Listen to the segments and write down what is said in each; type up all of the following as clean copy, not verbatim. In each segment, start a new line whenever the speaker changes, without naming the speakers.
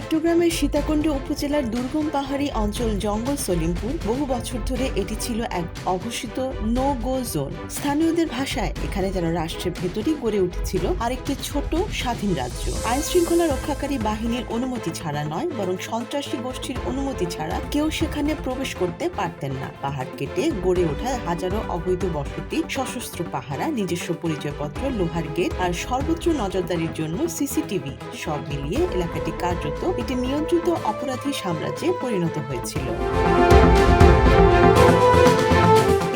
চট্টগ্রামের সীতাকুণ্ড উপজেলার দুর্গম পাহাড়ি অঞ্চল জঙ্গল সলিমপুর বহু বছর ধরে এটি ছিল এক অঘোষিত নো গো জোন। স্থানীয়দের ভাষায় এখানে যেন রাষ্ট্রের ভেতরই গড়ে উঠেছিল আরেকটি ছোট স্বাধীন রাজ্য। আইন শৃঙ্খলা রক্ষাকারী বাহিনীর অনুমতি ছাড়া নয়, বরং সন্ত্রাসী গোষ্ঠীর অনুমতি ছাড়া কেউ সেখানে প্রবেশ করতে পারতেন না। পাহাড় কেটে গড়ে ওঠা হাজারো অবৈধ বসতি, সশস্ত্র পাহারা, নিজস্ব পরিচয়পত্র, লোহার গেট আর সর্বোচ্চ নজরদারির জন্য সিসিটিভি, সব মিলিয়ে এলাকাটি কার্যত একটি নিয়ন্ত্রিত অপরাধী সাম্রাজ্যে পরিণত হয়েছিল।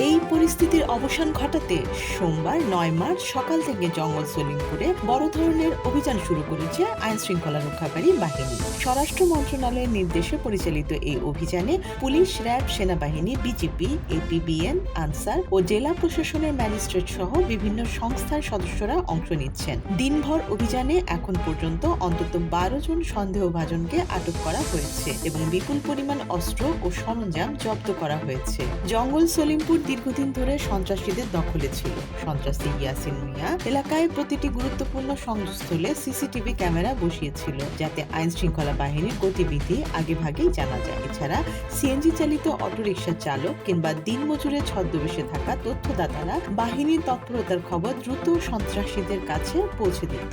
এই পরিস্থিতির অবসান ঘটাতে সোমবার ৯ মার্চ সকাল থেকে জঙ্গল সলিমপুরে বড় ধরনের অভিযান শুরু করেছে আইন শৃঙ্খলা রক্ষাকারী বাহিনী। স্বরাষ্ট্র মন্ত্রণালয়ের নির্দেশে পরিচালিত এই অভিযানে পুলিশ, র্যাব, সেনাবাহিনী, বিজিপি, এপিবিএন, আনসার ও জেলা প্রশাসনের ম্যাজিস্ট্রেট সহ বিভিন্ন সংস্থার সদস্যরা অংশ নিচ্ছেন। দিনভর অভিযানে এখন পর্যন্ত অন্তত ১২ জন সন্দেহভাজনকে আটক করা হয়েছে এবং বিপুল পরিমাণ অস্ত্র ও সরঞ্জাম জব্দ করা হয়েছে। জঙ্গল সলিমপুর দীর্ঘদিন ধরে সন্ত্রাসীদের দখলে ছিল। সন্ত্রাসী ইয়াসিন মিয়া এলাকায় প্রতিটি গুরুত্বপূর্ণ সংযোগস্থলে সিসিটিভি ক্যামেরা বসিয়েছিল, যাতে আইন শৃঙ্খলা বাহিনীর গতিবিধি আগেভাগেই জানা যায়। এছাড়া সিএনজি চালিত অটোরিকশা চালক কিংবা দিনমজুরের ছদ্মবেশে থাকা তথ্যদাতারা বাহিনীর তৎপরতার খবর দ্রুত সন্ত্রাসীদের কাছে পৌঁছে দিত।